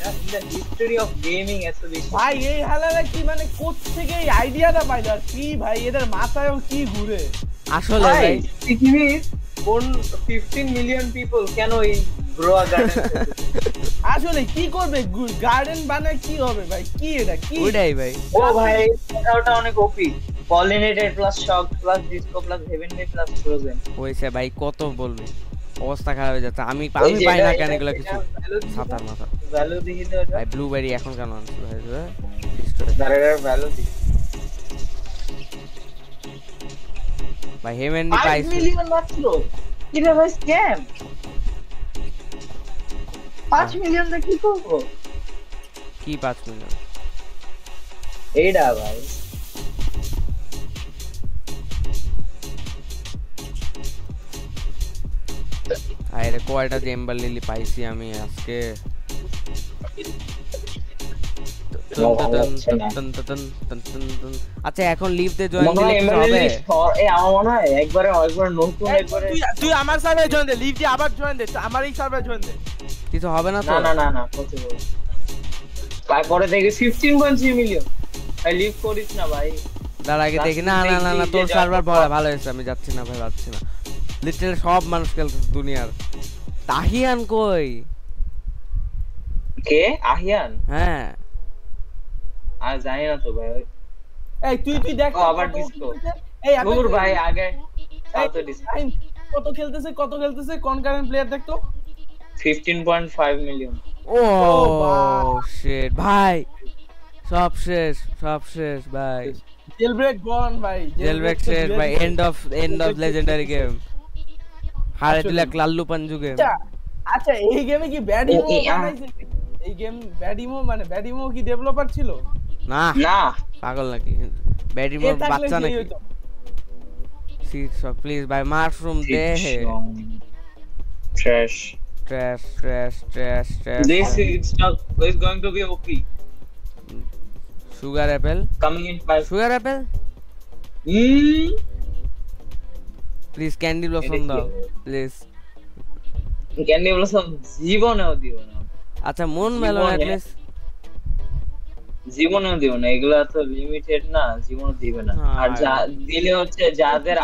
in the history of gaming এত বেশি ভাই এই হালালে কি মানে কোথ থেকে এই আইডিয়াটা পাইলো কি ভাই এদের মাথায়ও কি ঘুরে আসলে ভাই পৃথিবীর কোন 15 মিলিয়ন পিপল কেন এই গ্রোয়া গার্ডেন আসলে কি করবে গার্ডেন বানায় কি হবে ভাই কি এটা কি ওইটাই ভাই ও ভাই ওটা অনেক OP pollinated plus shock plus disco plus heavenly plus frozen ওইসে ভাই কত বলবে অবস্থা খারাপ হয়ে যাচ্ছে আমি পাই না কেন এগুলো কিছু সাতার মাথা ভ্যালু দেখি তো ভাই ব্লুবেরি এখন কেন আনছো ভাই দাঁড়ার ভ্যালু দেখি ভাই হেভেনলি 5 মিলিয়ন মাত্র কি রে ভাই স্ক্যাম 5 মিলিয়ন দা কি করবো কি 5 মিলিয়ন এইডা ভাই আরে কয়টা জেম্বার লিলি পাইছি আমি আজকে আচ্ছা এখন লিভ দে জয়েন দিলে কি হবে এই আমার মনে হয় একবার নতুন একবারে তুই আমার সার্ভারে জয়েন দে লিভ দিয়ে আবার জয়েন দে আমার এই সার্ভারে জয়েন দে কিছু হবে না তো না পসিবল তারপরে দেখি 15.3 মিলিয়ন ভাই লিভ করিস না ভাই দাঁড়া আগে দেখি না তোর সার্ভার ভালো হয়েছে আমি যাচ্ছি না ভাই যাচ্ছি না লিটারালি সব মানুষ খেলতেছে দুনিয়ার তাহিয়ান কই কে আহিয়ান হ্যাঁ আর জানি না তো ভাই এই তুই দেখ আবার ডিসকো এই দূর ভাই আগে কত ডিসকো কত খেলতেছে কনকারেন্ট প্লেয়ার দেখ তো 15.5 মিলিয়ন ও শিট ভাই সব শেষ ভাই জেলব্রেক গন ভাই জেলব্রেক শেষ ভাই এন্ড অফ লেজেন্ডারি গেম হারে দিলে লাল্লু পাঞ্জু গেম আচ্ছা এই গেমে কি ব্যাডিমো বানাইছে এই গেম ব্যাডিমো কি ডেভেলপার ছিল না পাগল নাকি ব্যাডিমোর বাচ্চা নাকি সিট সব প্লিজ ভাই মাশরুম দে trash this is going to be OP sugar apple coming in 5 sugar apple please candy blossom দাও please candy blossom জীবনেও দিও না আচ্ছা মুন মেলন at least জীবনেও দিও না এগুলা তো লিমিটেড না জীবনেও দিবে না আর যা দিলে হচ্ছে যাদের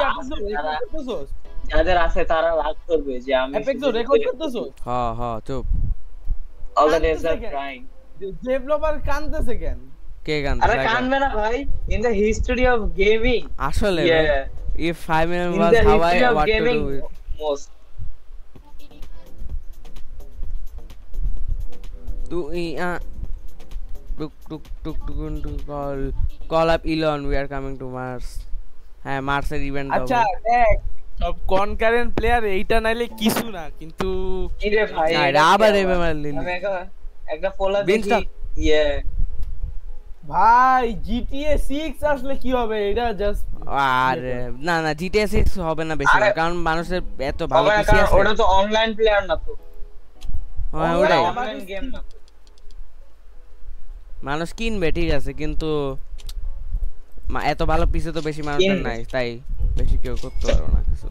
আছে তারা রাগ করবে যে আমি অ্যাপেক্সও রেকর্ড করতেছো হ্যাঁ চুপ all the days are crying developer কাঁদতেছে কেন কে কাঁদছে আরে কাঁদবে না ভাই in the history of gaming আসলে if 5 million was how I what to do with most call up Elon we are coming to Mars হ্যাঁ মার্সের ইভেন্ট হবে আচ্ছা দেখ সব কনকারেন্ট প্লেয়ার এইটা নাইলে কিছু না কিন্তু কি রে ভাই আবার এবে মারলি আমি একটা পোলা দেখি ভাই GTA 6 আসলে কি হবে এটা জাস্ট আরে না GTA 6 হবে না বেশি কারণ মানুষের এত ভালো পিসি আছে ওটা তো অনলাইন প্লেয়ার না তো হ্যাঁ ওটাই অনলাইন গেম না মানুষ কিনবে ঠিক আছে কিন্তু এত ভালো পিসে তো বেশি মানুষের নাই তাই বেশি কেউ করতে পারবে না কিছু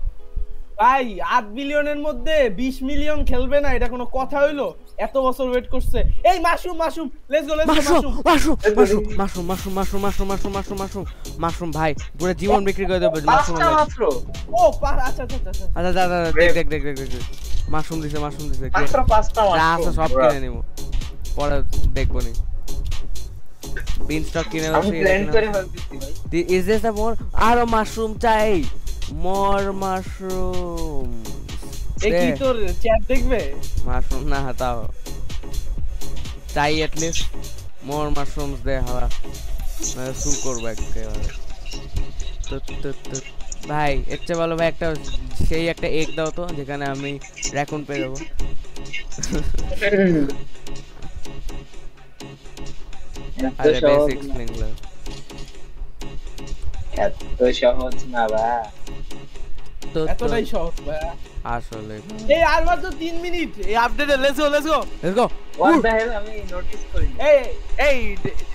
ভাই 8 বিলিয়নের মধ্যে 20 মিলিয়ন খেলবে না এটা কোনো কথা হইলো এত বছর ওয়েট করছে এই মাশরুম লেটস গো মাশরুম ভাই পুরো জীবন বিক্রি করে দেব মাশরুম মাত্র ও আচ্ছা দাদা দেখ মাশরুম দিছে মাত্র 5টা মাশরুম সব কিনে নিব পরে দেখবো নি বিন স্টক কিনে আমি প্ল্যান করে ভাবতেছি ভাই ইজ দিস আ মোর আরো মাশরুম চাই মোর মাশরুম কি তোর চ্যাট দেখবে মাশরুম না হটাও চাই এট লিস্ট মোর মাশরুমস দে হাওয়া মানে সু করব একেবারে তো ভাই এর চেয়ে ভালো ভাই একটা সেই একটা এগ দাও তো যেখানে আমি র‍্যাকুন পেয়ে যাব আরে বেসিক স্প্রিংলার এত সহজ না ভাই তো এতটাই সহজ ভাই আসলে এই আর মাত্র 3 মিনিট এই আপডেটে let's go what the hell আমি নোটিস করি এই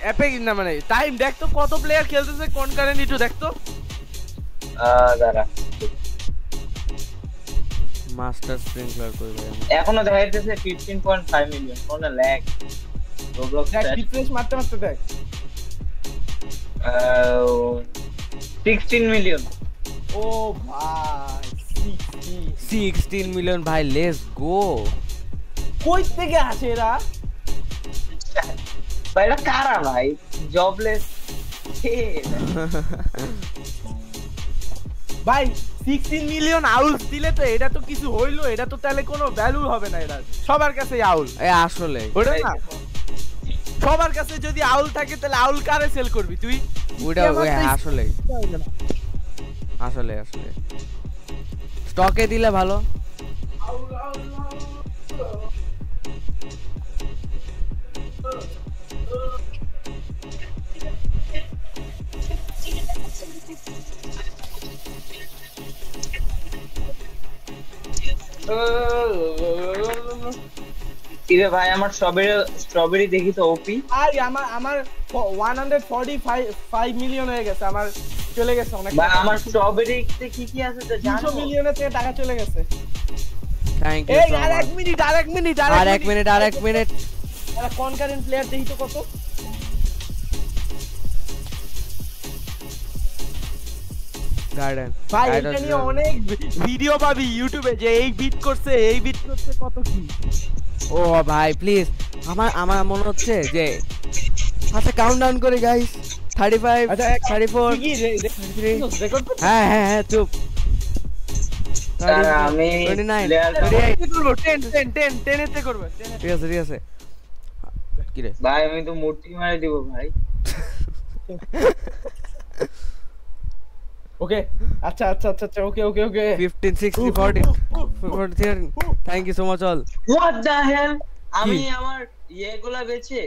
অ্যাপে না মানে টাইম দেখ তো কত প্লেয়ার খেলতেছে কনকারেন্ট একটু দেখ তো দাঁড়া মাস্টার স্প্রিংলার কই ভাই এখনো দেখা যাচ্ছে 15.5 মিলিয়ন কোন ল্যাগ Roblox দেখ Trash. রিফ্রেশ মারতে মারতে দেখ 16 million. ও ভাই 16 মিলিয়ন ভাই, লেটস গো। কই থেকে আসে এরা? ভাই এটা কারা ভাই? জবলেস। ভাই 16 মিলিয়ন আউল দিলে তো এটা তো কিছু হইলো, এটা তো তাহলে কোনো ভ্যালু হবে না, এটা সবার কাছে আউল। আসলে ওটা না, সবার কাছে যদি আউল থাকে তাহলে আউল কারে সেল করবি তুই? ওটা আসলে আসলে আসলে স্টকে দিলে ভালো। কিরে ভাই আমার স্ট্রবেরি দেখি তো ওপি। আর আমার 145 মিলিয়ন হয়ে গেছে, আমার চলে গেছে অনেক। ভাই আমার স্ট্রবেরিতে কি কি আছে তো জানো? 200 মিলিয়নের থেকে টাকা চলে গেছে। থ্যাংক ইউ এই সো আর মাচ। 1 মিনিট আর এক মিনিট আর কনকারেন্ট প্লেয়ার দেখি তো কত। গার্ডেন ভাই এটা নিয়ে অনেক ভিডিও পাবি ইউটিউবে যে এই বিট করছে কত কি। ও ভাই প্লিজ, আমার মনে হচ্ছে যে আচ্ছা কাউন্টডাউন করে গাইস। 35 আচ্ছা 34 কি রেকর্ড হ্যাঁ হ্যাঁ হ্যাঁ চুপ। আমি 29 player- 38 করব 10 এতে করব। ঠিক আছে কি রে ভাই আমি তো মূর্তি মারে দিব ভাই। ওকে আচ্ছা okay 15 60 40 43 thank you so much all. What the hell? আমি আমার ইয়েগুলা বেচে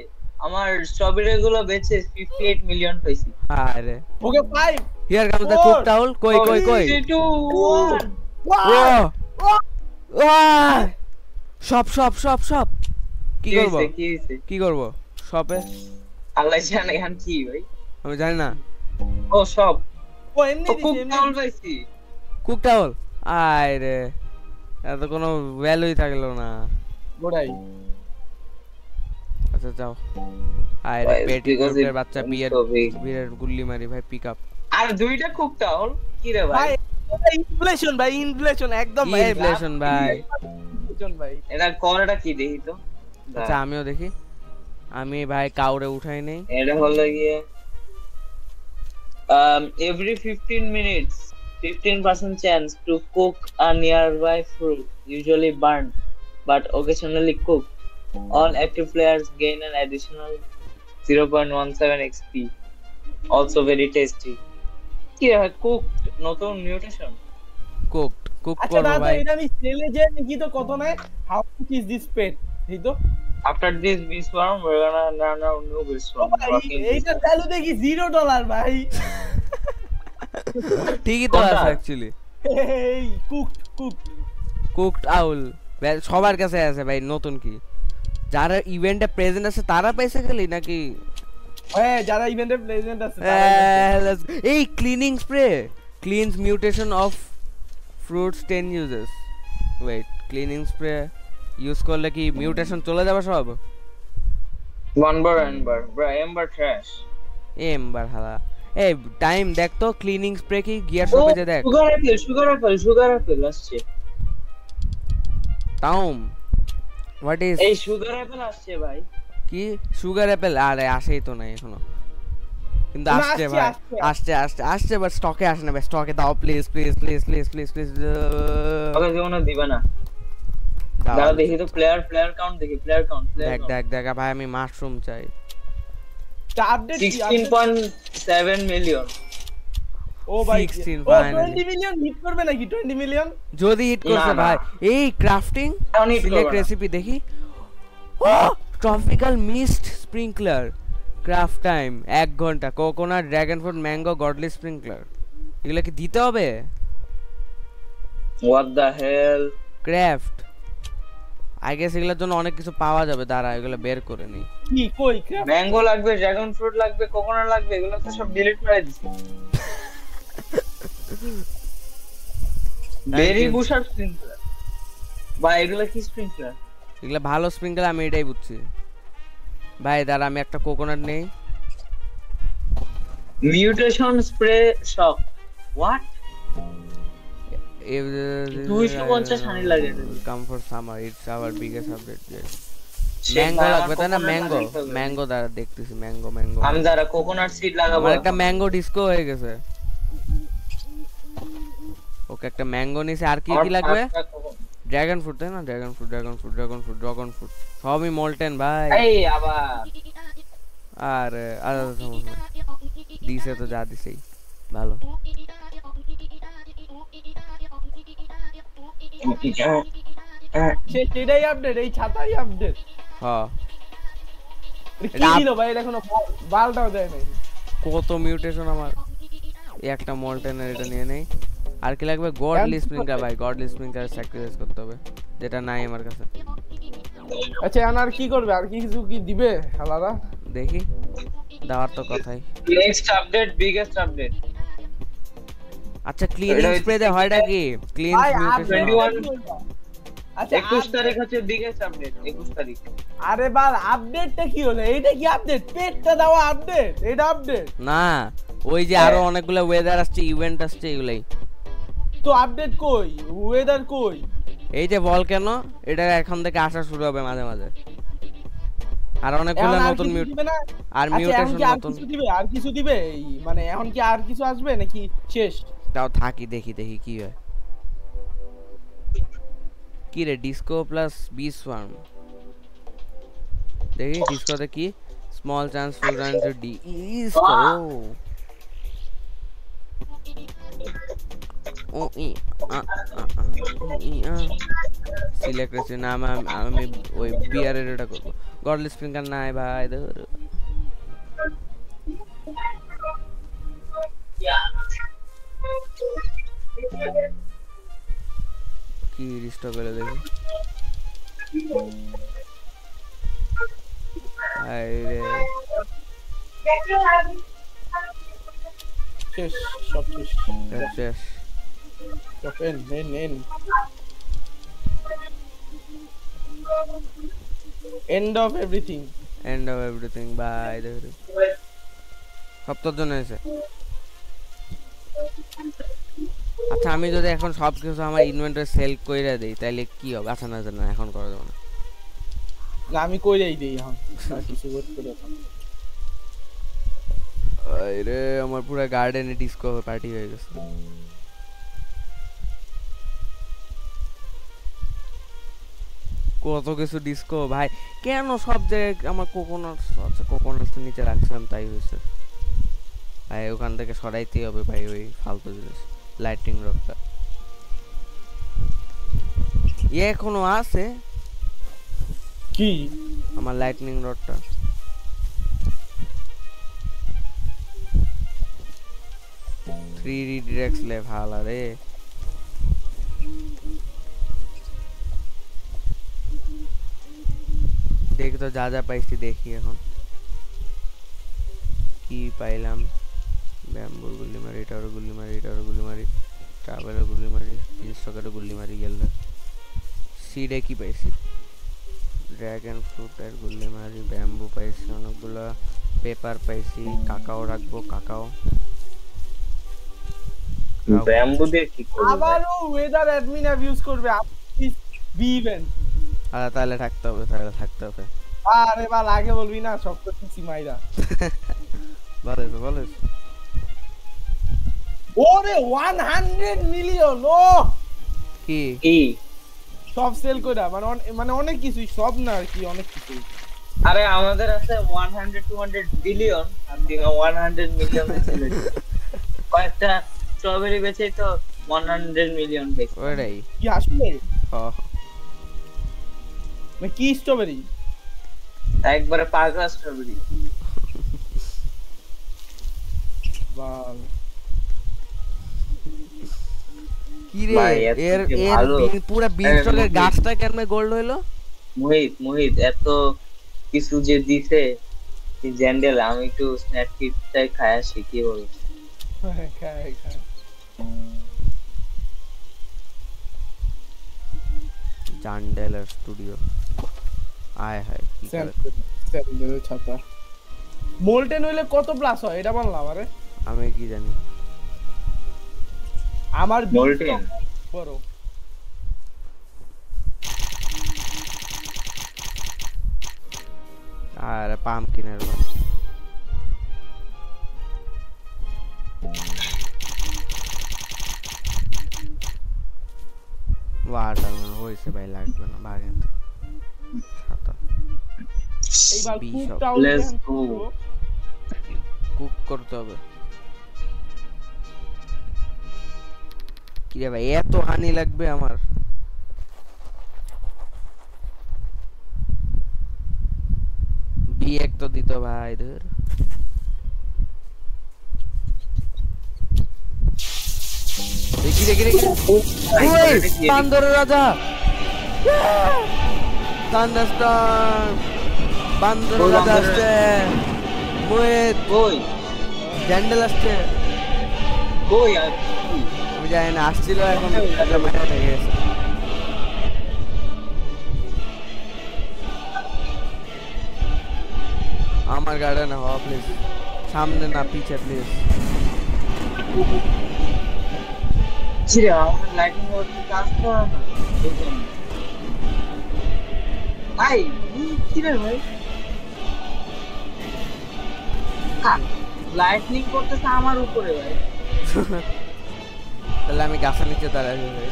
আমার স্ট্রবেরি গুলো বেচে 58 মিলিয়ন পাইছি। আরে ওকে 5 here comes the cook towel. কই 32 ও সব কি করব কি করব শপে? আল্লাহ জানে এখন কি ভাই। আমি জানি না। ও সব ও এমনি খুব দিছে কম পাইছি। কুক টাউল আরে এত কোনো ভ্যালুই থাকলো না। গোড়াই আচ্ছা যাও। আরে Why? পেটি Because কুকের it বাচ্চা comes বিয়ের so big. বিয়ের গুল্লি মারি ভাই পিক আপ। আর দুইটা খুব টাউল কি রে ভাই ভাই? ইনফ্লেশন একদম ভাই ইনফ্লেশন ভাই। ইনফ্লেশন ভাই। এটা কোনটা কি দেখি তো? আচ্ছা আমিও দেখি। আমি ভাই কাউরে উঠাই নেই। এটা হলো গিয়ে every 15 minutes 15% chance to cook a nearby fruit, usually burnt but occasionally cooked. All active players gain an additional 0.17 XP. Also very tasty. কি রে cooked নতুন মিউটেশন? কুক আচ্ছা করব দাদা ভাই। এটা আমি সেলে যে দেখি তো কত নাই, হাউ মাচ ইজ দিস পেট এই তো। After this beast swarm, we're gonna learn a new beast swarm. এইটা ভ্যালু দেখি $0 ভাই। ঠিকই তো কোনটা? আছে অ্যাকচুয়ালি। এই কুকড আউল সবার কাছে আছে ভাই। নতুন কি যারা ইভেন্টে প্রেজেন্ট আছে তারা পাইছে খালি নাকি? হ্যাঁ যারা ইভেন্টে প্লেজেন্ট আছে এই cleaning spray cleans mutation of fruits 10 uses. Wait cleaning spray use করলে কি মিউটেশন চলে যাবে সব? One bar ember, bro, ember trash. এমবার হালা। এই টাইম দেখ তো ক্লিনিং স্প্রে কি গিয়ার শপে যে দেখ। sugar apple আসছে। টাউম হোয়াট ইজ এই sugar apple আসছে ভাই। কি সুগার অ্যাপেল? আরে আসেই তো নাই এখনো, কিন্তু না, আসছে আসছে, ভাই। আসছে। আসছে বাট স্টকে আসে না ভাই। স্টকে দাও প্লিজ। ওকে যেমন দিবা না। দাও দেখি তো প্লেয়ার কাউন্ট দেখি প্লেয়ার কাউন্ট দেখ ভাই আমি মাশরুম চাই। Update 16.7 million. ও ভাই 16 ও finally। 20 মিলিয়ন হিট করবে নাকি? 20 মিলিয়ন যদি হিট করছে না, না। ভাই। এই ক্রাফটিং এখন hit সিলেক্ট করবে না। রেসিপি দেখি। ও tropical mist sprinkler craft time 1 ঘন্টা। Coconut dragon fruit mango godly sprinkler. এগুলা কি দিতে হবে? What the hell? Craft I guess এগুলোর জন্য অনেক কিছু পাওয়া যাবে। দাঁড়া এগুলো বের করে নি। কি কই ক্রাফট? ম্যাঙ্গো লাগবে, ড্রাগন ফ্রুট লাগবে, কোকোনাট লাগবে, এগুলো তো সব ডিলিট করে দিছি। বেরি you. বুশার স্প্রিংকলার। ভাই এগুলো কি স্প্রিংকলার? এগুলা ভালো স্প্রিংকলার, আমি এটাই বুঝছি। ভাই দাঁড়া আমি একটা কোকোনাট নেই। Mutation spray shock what 250 honey লাগে come for summer it's our biggest update. সে ম্যাঙ্গো ভাই, লাগবে তাই না? coconut ম্যাঙ্গো লাগাইতে হবে। ম্যাঙ্গো দ্বারা দেখতেছি ম্যাঙ্গো আমি যারা কোকোনাট সিড লাগাবো আমার একটা এখন। ম্যাঙ্গো ডিস্কো হয়ে গেছে। ওকে একটা ম্যাঙ্গো নিছে। আর কি আমার কি লাগবে? পাঁচটা coconut। ড্রাগন ফ্রুট তাই না? ড্রাগন ফ্রুট সবই মল্টেন ভাই। এই আবার আরে দিছে তো যা দিছেই ভালো। সেটাই আপডেট, এই ছাতাই আপডেট। হ্যাঁ কি এটা দিল ভাই? এটা এখনো বালটাও দেয় নাই। কত মিউটেশন আমার। এই একটা মল্টেনের এটা নিয়ে নেই। আর কি লাগবে? গডলি স্প্রিংকার ভাই, গডলি স্প্রিংকার স্যাক্রিফাইস করতে হবে, যেটা নাই আমার কাছে। আচ্ছা এখন আর কি করবে? আর কি কিছু কি দিবে শালারা? দেখি দেওয়ার তো কথাই। নেক্সট আপডেট বিগেস্ট আপডেট আচ্ছা ক্লিনিং স্প্রে দে হয়টা কি? ক্লিন ভাই মিউটেশন। আপডেট আচ্ছা 21 তারিখ হচ্ছে বিগেস্ট আপডেট 21 তারিখ। আরে বাল আপডেটটা কি হলো? এইটা কি আপডেট? পেটটা দেওয়া আপডেট? এটা আপডেট না ওই যে আরো অনেকগুলো ওয়েদার আসছে, ইভেন্ট আসছে, এগুলাই তো। আপডেট কই? ওয়েদার কই? এই যে ভলক্যানো, এটা এখন থেকে আসা শুরু হবে মাঝে মাঝে। আর অনেকগুলো এখন আর নতুন কিছু দিবে না? আর আচ্ছা, এখন মিউটেশন কি আর নতুন। কিছু দিবে? আর কিছু দিবে? এই মানে এখন কি আর কিছু আসবে নাকি শেষ? তাও থাকি দেখি কি হয়। কি রে ডিস্কো প্লাস বি সোয়ার্ম, দেখি ডিস্কোতে কি? Small chance to run to disco. ও ই আ সিলেক্ট করেছি না আমি ওই বিয়ার এর এটা করব। গডলি স্প্রিংকার নাই ভাই ধর। কি রিস্টো করে দেখি। আরে শেষ, সব শেষ। শেষ। সব এন end of everything. End of everything bye ধর। সব তোর জন্য হয়েছে। আচ্ছা আমি যদি এখন সবকিছু আমার ইনভেন্টরি সেল কইরা দেই তাহলে কি হবে? আচ্ছা না না এখন করা যাবে না। না আমি কইরাই দেই এখন, আর কিছু ওয়েট করে এখন। আরে আমার পুরো গার্ডেনে ডিস্কো পার্টি হয়ে গেছে। কত কিছু ডিস্কো ভাই। কেন সব জায়গায় আমার কোকোনাট? আচ্ছা কোকোনাট নিচে রাখছিলাম তাই হয়েছে ভাই। ওখান থেকে সরাইতেই হবে ভাই ওই ফালতু জিনিস। লাইটিং রডটা এখনো আছে কি? আমার লাইটনিং রডটা। থ্রি ডিরেক্ট স্লেভ হালা রে। দেখি তো যা যা পাইছি দেখি এখন কি পাইলাম। ব্যাম্বুর গুলি মারি, এটারও গুলি মারি, এটারও গুলি মারি, ট্রাভেলের গুলি মারি, ইনস্টকেরও গুলি মারি। গেল সিডে কি পাইছি? ড্রাগন ফ্রুটের গুলি মারি, ব্যাম্বু পাইছি অনেকগুলো, পেপার পাইছি, কাকাও রাখবো কাকাও। ব্যাম্বু দিয়ে কি করবে? আবারও ওয়েদার অ্যাডমিন অ্যাবিউজ করবে। বি ইভেন্ট তাহলে থাকতে হবে। আরে বাল আগে বলবি না? সব তো পিসি মাইরা। ভালো ওরে 100 মিলিয়ন! ও কি কি? সব সেল কইরা মানে অনেক কিছুই, সব না আর কি, অনেক কিছুই। আরে আমাদের আছে 100-200 বিলিয়ন, আর দিকে 100 মিলিয়ন ছেলে কয়েকটা স্ট্রবেরি বেচেই তো 100 মিলিয়ন বেচে। ওইটাই কি আসলে? হ্যাঁ মানে কি স্ট্রবেরি? একবারে পাগলা স্ট্রবেরি। বাল কি রে ভাই, এত এর যে এর ভালো। পুরো বিনস্টকের গাছটা কেন গোল্ড হইলো? মোহিত এত কিছু যে দিছে জ্যান্ডেল, আমি একটু স্ন্যাক কিটটাই খাই আসি, কি বলবো? খায়। জান্ডেলার স্টুডিও আয় হায় কি করে স্যান্ডেলের ছাতা মোল্টেন হইলে কত প্লাস হয় এটা বললাম আরে আমি কি জানি আমার মোল্টেন বড় আর পাম্পকিনের ওয়াটার হয়েছে ভাই লাগবে না বাগেন ছাতা এইবার Bishop. Cook town Let's go. Cook করতে হবে কি রে ভাই এত হানি লাগবে আমার বি এক তো দিত ভাই ধর দেখি দেখি দেখি ওই বান্দর রাজা থান্ডারস্টর্ম বান্দর রাজা আসছে মোয়েত কই জ্যান্ডেল আসছে কই আর আমি জানি না আসছিল এখন মাথা থেকে গেছে আমার গার্ডেনে হওয়া প্লিজ সামনে না পিছে প্লিজ ছিরে আমার লাইটিং ওর কাজ করে না এইজন্য ভাই ছিরে ভাই লাইটনিং করতেছে আমার উপরে ভাই তাহলে আমি গাছের নিচে দাঁড়াই যাই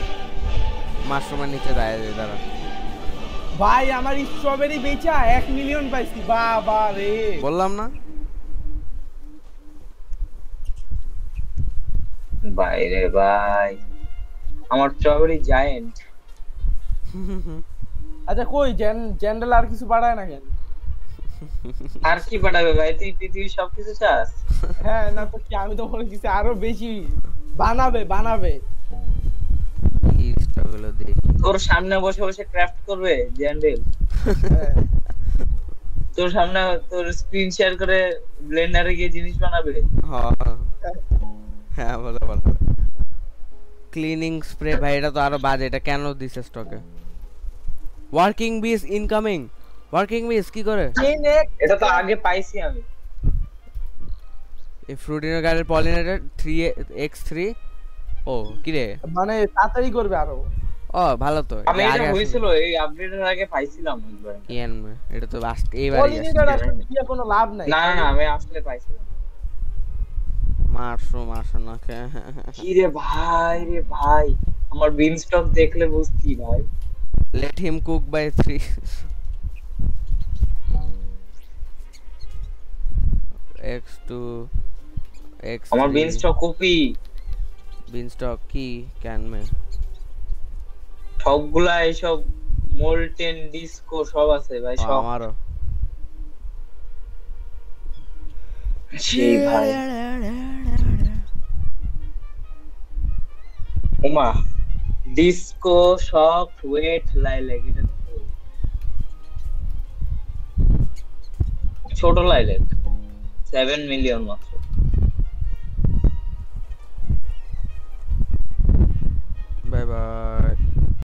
মাশরুমের নিচে দাঁড়াই যাই দাঁড়া ভাই আমার স্ট্রবেরি বেচা 1 মিলিয়ন পাইছি বাবা রে বললাম না বাইরে ভাই আমার স্ট্রবেরি জায়ান্ট আচ্ছা কই জেন্ডেল আর কিছু বাড়ায় না কেন আর কি বাড়াবে ভাই তুই পৃথিবীর সবকিছু চাস হ্যাঁ না তো কি আমি তো বলে কিছু আরো বেশি বানাবে কি স্ট্রাগল দেখি তোর সামনে বসে বসে ক্রাফট করবে জ্যান্ডেল হ্যাঁ। তোর সামনে তোর স্ক্রিন শেয়ার করে ব্লেন্ডারে গিয়ে জিনিস বানাবে হ্যাঁ বলো বলো ক্লিনিং স্প্রে ভাই এটা তো আরো বাজে এটা কেন দিছে স্টকে ওয়ার্কিং বিস ইনকামিং ওয়ার্কিং বিস কি করে এটা তো আগে পাইছি আমি এই ফ্রুটিনো গার্ডের পলিনেটর 3x3 ও কি রে মানে তাড়াতাড়ি করবে আরো ও ভালো তো আমি এটা হইছিল এই আপডেটের আগে পাইছিলাম একবার কেন এটা তো লাস্ট এইবারই পলিনেটর আসলে কি কোনো লাভ নাই না না আমি আসলে পাইছিলাম মাশরুম আসনা কে কি রে ভাই আমার বিন স্টক দেখলে বুঝতি ভাই let him cook by 3 x2 x আমার bean stock copy bean stock কি ক্যান মে সবগুলা এইসব মোল্টেন ডিস্কো সব আছে ভাই সব আমারও সেই ভাই ওমা ডিস্কো শক ওয়েট লাইলেক এটা ছোট লাইলেক 7 মিলিয়ন মাত্র